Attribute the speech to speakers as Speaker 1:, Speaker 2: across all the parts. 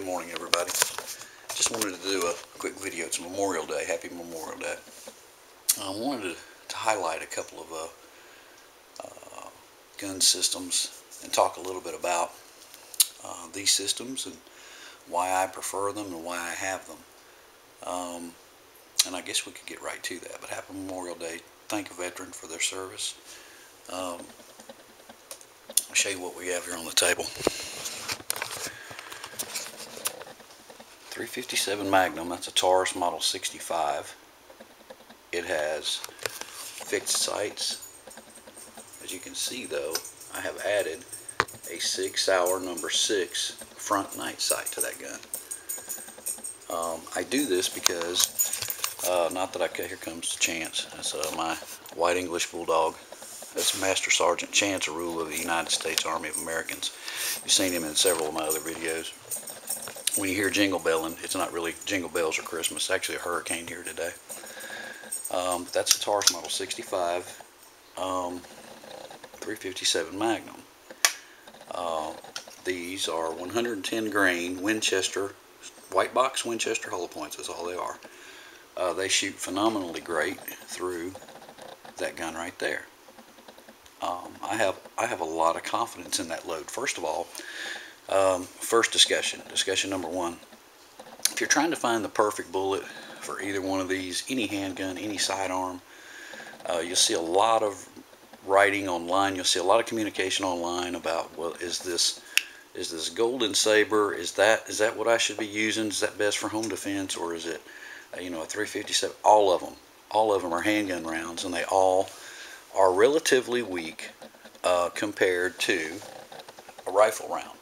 Speaker 1: morning, everybody. Just wanted to do a quick video. It's Memorial Day. Happy Memorial Day. I wanted to highlight a couple of gun systems and talk a little bit about these systems and why I prefer them and why I have them. And I guess we could get right to that. But happy Memorial Day. Thank a veteran for their service. I'll show you what we have here on the table. 357 Magnum, that's a Taurus Model 65. It has fixed sights. As you can see though, I have added a Sig Sauer number 6 front night sight to that gun. I do this because, here comes Chance. That's my white English Bulldog. That's Master Sergeant Chance Aroola of the United States Army of Americans. You've seen him in several of my other videos. When you hear jingle belling, it's not really jingle bells or Christmas. It's actually a hurricane here today. That's a Taurus Model 65, 357 Magnum. These are 110 grain Winchester, white box Winchester hollow points. That's all they are. They shoot phenomenally great through that gun right there. I have a lot of confidence in that load. First of all, first discussion number one. If you're trying to find the perfect bullet for either one of these, any handgun, any sidearm, you'll see a lot of writing online. You'll see a lot of communication online about, well, is this Golden Saber? Is that what I should be using? Is that best for home defense, or is it, a 357? All of them are handgun rounds, and they all are relatively weak compared to a rifle round.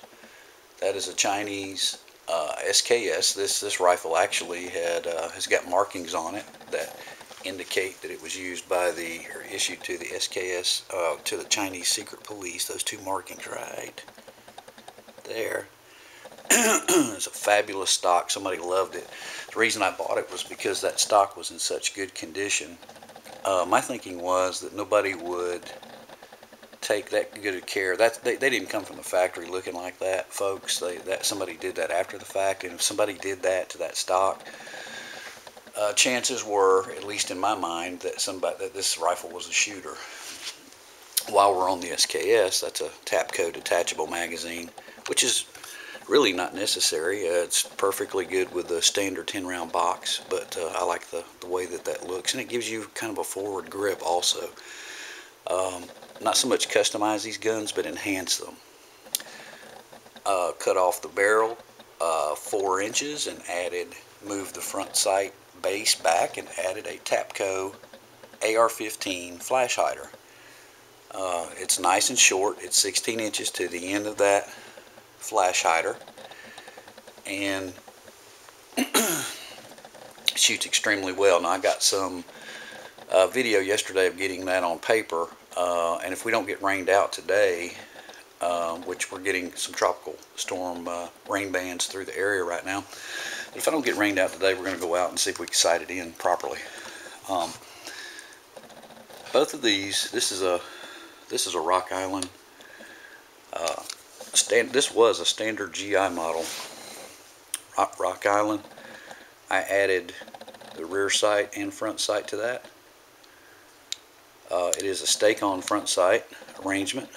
Speaker 1: That is a Chinese SKS. This rifle actually has got markings on it that indicate that it was used by or issued to the SKS, to the Chinese secret police. Those two markings right there. It's a fabulous stock. Somebody loved it. The reason I bought it was because that stock was in such good condition. My thinking was that nobody would take that good of care. They didn't come from the factory looking like that, folks. Somebody did that after the fact, and if somebody did that to that stock, chances were, at least in my mind, that this rifle was a shooter. While we're on the SKS, that's a Tapco detachable magazine, which is really not necessary. It's perfectly good with the standard 10-round box, but I like the way that looks, and it gives you kind of a forward grip also. Not so much customize these guns, but enhance them. Cut off the barrel 4 inches and moved the front sight base back and added a Tapco AR-15 flash hider. It's nice and short. It's 16 inches to the end of that flash hider, and shoots extremely well. Now I got some video yesterday of getting that on paper, and if we don't get rained out today, which we're getting some tropical storm rain bands through the area right now, but if I don't get rained out today, we're going to go out and see if we can sight it in properly. Both of these, this is a Rock Island. This was a standard GI model Rock Island. I added the rear sight and front sight to that. It is a stake-on front sight arrangement,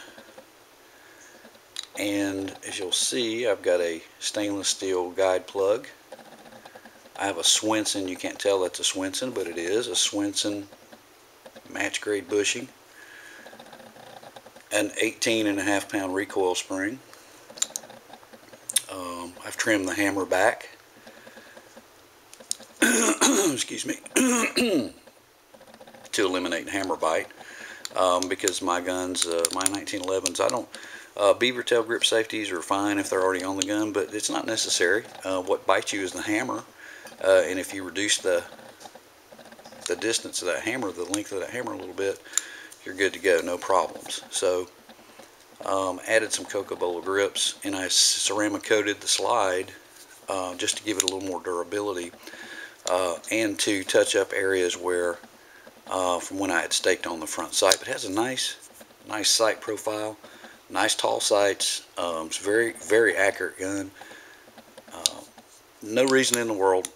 Speaker 1: and as you'll see, I've got a stainless steel guide plug. I have a Swenson. You can't tell that's a Swenson, but it is a Swenson match grade bushing. An 18.5 pound recoil spring. I've trimmed the hammer back. Excuse me. To eliminate hammer bite, because my guns, my 1911s, beaver tail grip safeties are fine if they're already on the gun, but it's not necessary. What bites you is the hammer, and if you reduce the distance of that hammer, the length of that hammer a little bit, you're good to go, no problems. So added some Coca-Cola grips, and I ceramic coated the slide just to give it a little more durability, and to touch up areas where from when I had staked on the front sight. But it has a nice sight profile, nice tall sights. It's a very accurate gun. no reason in the world,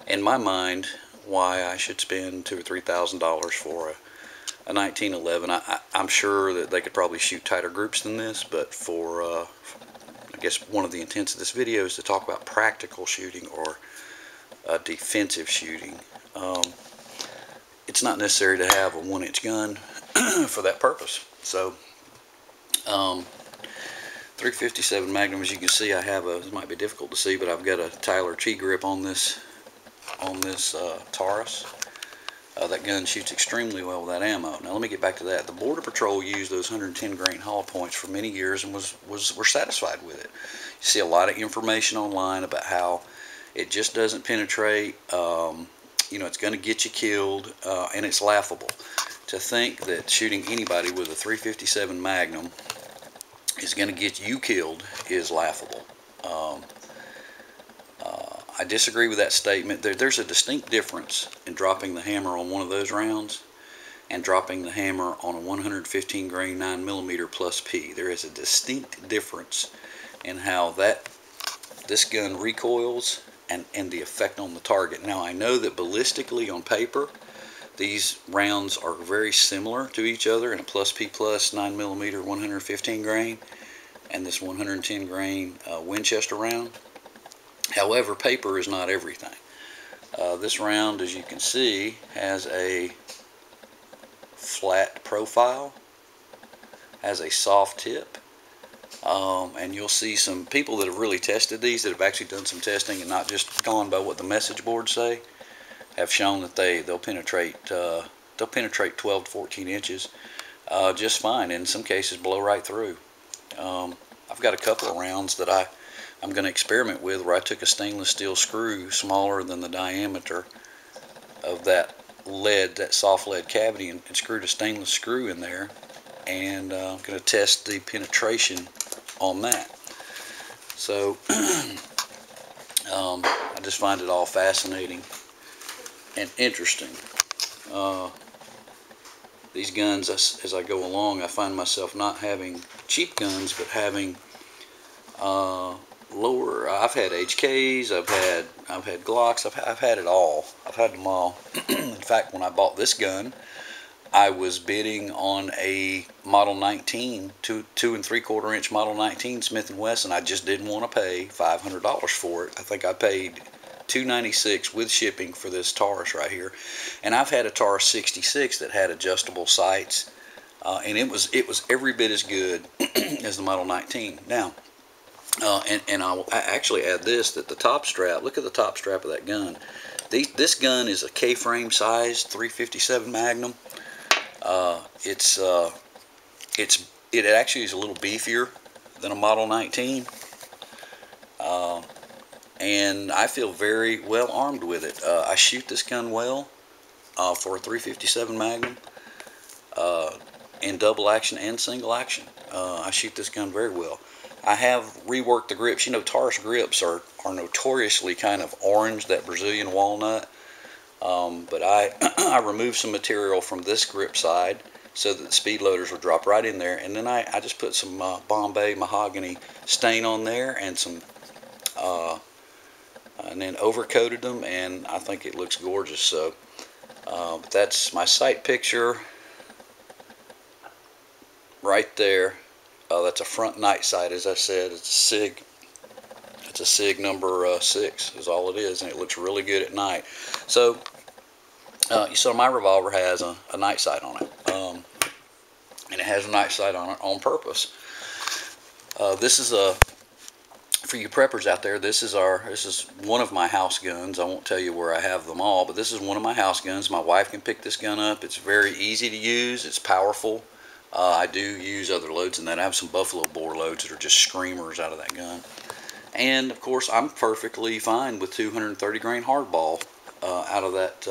Speaker 1: in my mind, why I should spend $2,000 or $3,000 for a 1911. I'm sure that they could probably shoot tighter groups than this, but for I guess one of the intents of this video is to talk about practical shooting or defensive shooting. It's not necessary to have a 1-inch gun for that purpose. So 357 Magnum, as you can see, I have a, this might be difficult to see, but I've got a Tyler T-grip on this Taurus. That gun shoots extremely well with that ammo. Now let me get back to that. The Border Patrol used those 110 grain hollow points for many years and were satisfied with it. You see a lot of information online about how it just doesn't penetrate. You know, it's going to get you killed, and it's laughable to think that shooting anybody with a 357 Magnum is going to get you killed is laughable. I disagree with that statement. There's a distinct difference in dropping the hammer on one of those rounds and dropping the hammer on a 115 grain 9mm plus P. There is a distinct difference in how this gun recoils and the effect on the target. Now I know that ballistically on paper these rounds are very similar to each other in a plus P plus 9mm 115 grain and this 110 grain Winchester round. However, paper is not everything. This round, as you can see, has a flat profile, has a soft tip, and you'll see some people that have really tested these, that have actually done some testing and not just gone by what the message boards say, have shown that they'll penetrate 12 to 14 inches just fine. In some cases, blow right through. I've got a couple of rounds that I'm going to experiment with where I took a stainless steel screw smaller than the diameter of that soft lead cavity and screwed a stainless screw in there, and I'm going to test the penetration on that. So I just find it all fascinating and interesting. These guns, as I go along, I find myself not having cheap guns, but having lower. I've had HKs, I've had Glocks, I've had it all. I've had them all. In fact, when I bought this gun, I was bidding on a Model 19, 2 3/4 inch Model 19 Smith & Wesson. I just didn't want to pay $500 for it. I think I paid $296 with shipping for this Taurus right here. And I've had a Taurus 66 that had adjustable sights, and it was every bit as good as the Model 19. Now, and I'll actually add this, that the top strap, look at the top strap of that gun. This gun is a K-frame size 357 Magnum. It actually is a little beefier than a Model 19. And I feel very well armed with it. I shoot this gun well for a 357 Magnum in double action and single action. I shoot this gun very well. I have reworked the grips. You know, Taurus grips are notoriously kind of orange, that Brazilian walnut. But I removed some material from this grip side so that the speed loaders will drop right in there. And then I just put some Bombay mahogany stain on there and some and then overcoated them, and I think it looks gorgeous. So but that's my sight picture right there. That's a front night sight, as I said. It's a SIG number 6 is all it is, and it looks really good at night. So so my revolver has a night sight on it, and it has a night sight on it on purpose. This is for you preppers out there. This is one of my house guns. I won't tell you where I have them all, but this is one of my house guns. My wife can pick this gun up. It's very easy to use. It's powerful. I do use other loads in that. I have some buffalo bore loads that are just screamers out of that gun. And of course, I'm perfectly fine with 230 grain hardball out of that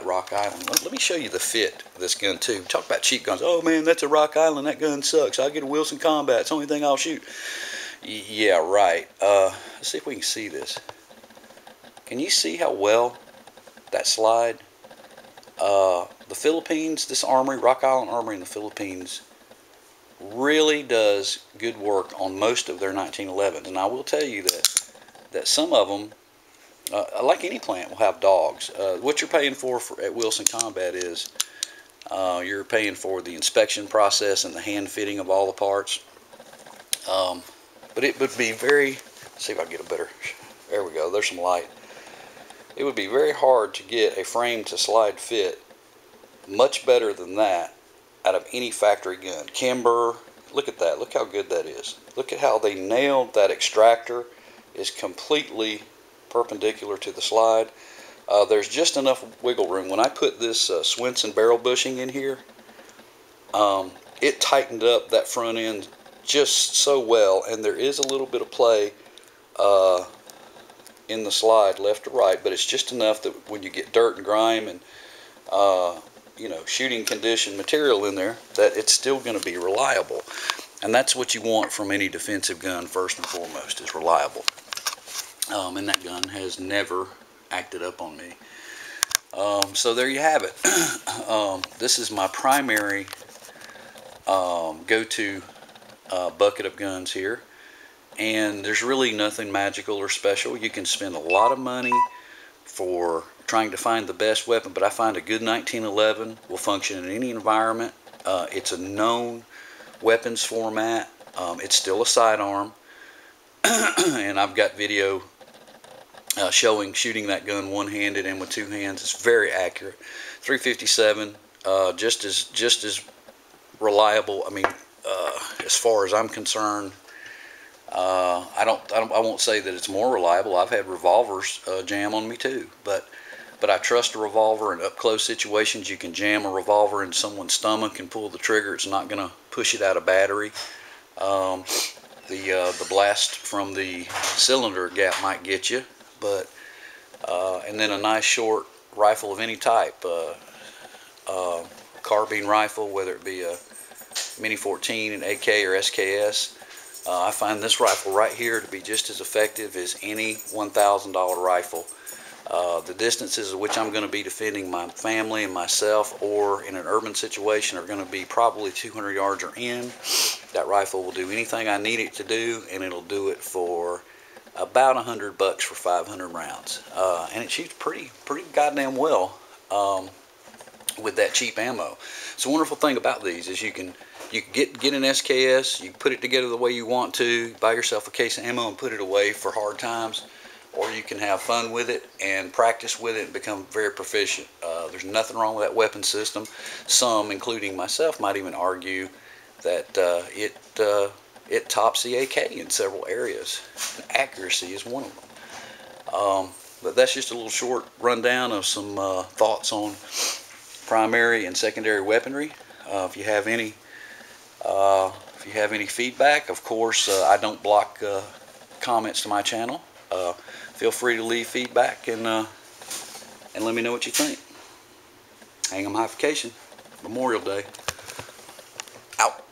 Speaker 1: Rock Island. Let me show you the fit of this gun too. Talk about cheap guns. Oh man, that's a Rock Island. That gun sucks. I'll get a Wilson Combat. It's the only thing I'll shoot. Yeah, right. Let's see if we can see this. Can you see how well that slide? The Philippines, this armory, Rock Island Armory in the Philippines, really does good work on most of their 1911s. And I will tell you that some of them, like any plant, will have dogs. What you're paying for at Wilson Combat is you're paying for the inspection process and the hand fitting of all the parts. But it would be very, let's see if I can get a better, there we go, there's some light. It would be very hard to get a frame to slide fit much better than that out of any factory gun. Kimber, look at that, look how good that is. Look at how they nailed that extractor. Is completely perpendicular to the slide. There's just enough wiggle room. When I put this Swenson barrel bushing in here, it tightened up that front end just so well, and there is a little bit of play in the slide left to right, but it's just enough that when you get dirt and grime and you know, shooting condition material in there, that it's still going to be reliable. And that's what you want from any defensive gun, first and foremost, is reliable. And that gun has never acted up on me. So there you have it. This is my primary go-to bucket of guns here. And there's really nothing magical or special. You can spend a lot of money for trying to find the best weapon, but I find a good 1911 will function in any environment. It's a known weapons format. It's still a sidearm. And I've got video showing shooting that gun one-handed and with two hands. It's very accurate. 357, just as reliable. I mean, as far as I'm concerned, I won't say that it's more reliable. I've had revolvers jam on me too, but I trust a revolver in up-close situations. You can jam a revolver in someone's stomach and pull the trigger. It's not going to push it out of battery. The blast from the cylinder gap might get you, but and then a nice short rifle of any type, carbine rifle, whether it be a Mini 14, an AK, or SKS. I find this rifle right here to be just as effective as any $1,000 rifle. The distances at which I'm going to be defending my family and myself, or in an urban situation, are going to be probably 200 yards or in. That rifle will do anything I need it to do, and it'll do it for about $100 for 500 rounds. And it shoots pretty goddamn well with that cheap ammo. So, the wonderful thing about these is you can get an SKS, you can put it together the way you want to, buy yourself a case of ammo and put it away for hard times, or you can have fun with it and practice with it and become very proficient. There's nothing wrong with that weapon system. Some, including myself, might even argue that it tops the AK in several areas. And accuracy is one of them. But that's just a little short rundown of some thoughts on primary and secondary weaponry. If you have any feedback, of course, I don't block comments to my channel. Feel free to leave feedback and let me know what you think. Hang 'em High Vacation, Memorial Day. Out.